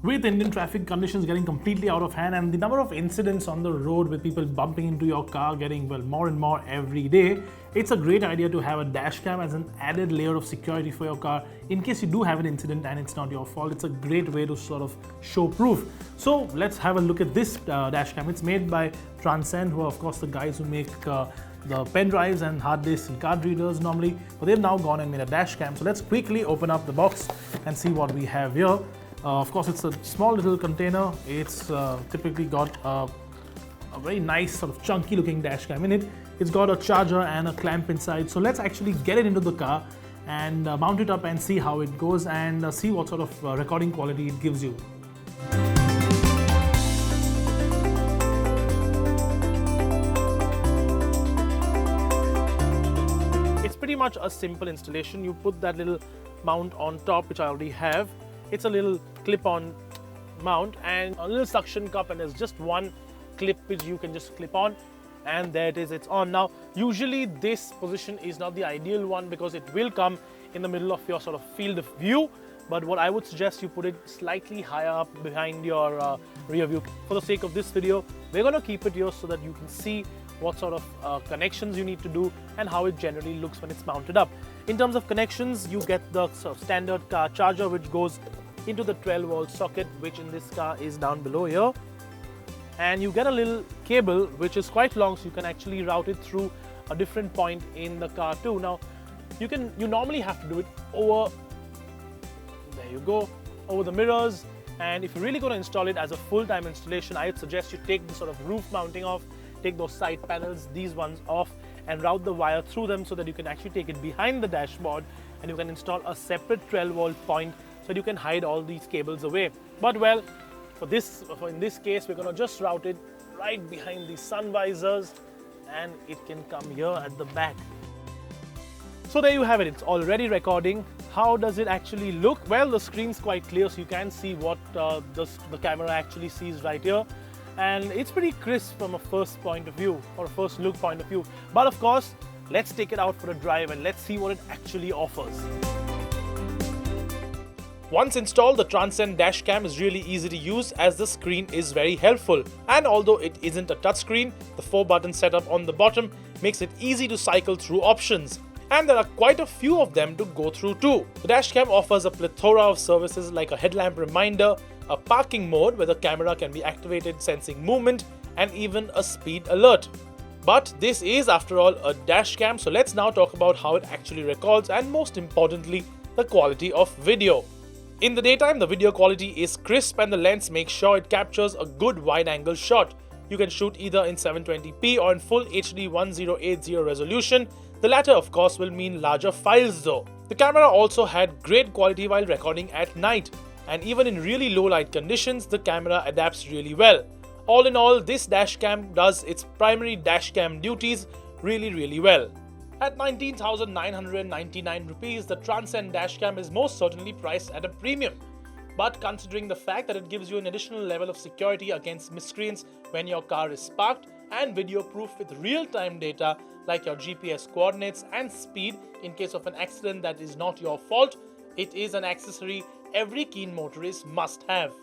With Indian traffic conditions getting completely out of hand and the number of incidents on the road with people bumping into your car getting, well, more and more every day, it's a great idea to have a dash cam as an added layer of security for your car in case you do have an incident and it's not your fault. It's a great way to sort of show proof. So let's have a look at this dash cam. It's made by Transcend, who are of course the guys who make the pen drives and hard disks and card readers normally, but they've now gone and made a dash cam. So let's quickly open up the box and see what we have here. Of course, it's a small little container. It's typically got a very nice sort of chunky looking dash cam in it. It's got a charger and a clamp inside. So let's actually get it into the car and mount it up and see how it goes and see what sort of recording quality it gives you. It's pretty much a simple installation. You put that little mount on top, which I already have. It's a little clip-on mount and a little suction cup, and there's just one clip which you can just clip on, and there it is, it's on. Now usually this position is not the ideal one because it will come in the middle of your sort of field of view, but what I would suggest you put it slightly higher up behind your rear view. For the sake of this video, we're going to keep it here so that you can see what sort of connections you need to do and how it generally looks when it's mounted up. In terms of connections, you get the sort of standard car charger which goes into the 12-volt socket, which in this car is down below here, and you get a little cable which is quite long, so you can actually route it through a different point in the car too. Now you normally have to do it over, there you go, over the mirrors, and if you're really going to install it as a full-time installation, I would suggest you take the sort of roof mounting off, take those side panels, these ones off, and route the wire through them so that you can actually take it behind the dashboard and you can install a separate 12-volt point so that you can hide all these cables away. But well, in this case, we're going to just route it right behind the sun visors and it can come here at the back. So there you have it, it's already recording. How does it actually look? Well, the screen's quite clear, so you can see what the camera actually sees right here. And it's pretty crisp from a first point of view, or a first look point of view. But of course, let's take it out for a drive and let's see what it actually offers. Once installed, the Transcend Dashcam is really easy to use as the screen is very helpful. And although it isn't a touchscreen, the 4-button setup on the bottom makes it easy to cycle through options. And there are quite a few of them to go through too. The Dashcam offers a plethora of services like a headlamp reminder, a parking mode where the camera can be activated sensing movement, and even a speed alert. But this is, after all, a Dashcam, so let's now talk about how it actually records and, most importantly, the quality of video. In the daytime, the video quality is crisp and the lens makes sure it captures a good wide-angle shot. You can shoot either in 720p or in full HD 1080 resolution. The latter, of course, will mean larger files though. The camera also had great quality while recording at night, and even in really low light conditions, the camera adapts really well. All in all, this dashcam does its primary dashcam duties really well. At 19,999 rupees, the Transcend Dashcam is most certainly priced at a premium. But considering the fact that it gives you an additional level of security against miscreants when your car is parked, and video proof with real-time data like your GPS coordinates and speed in case of an accident that is not your fault, it is an accessory every keen motorist must have.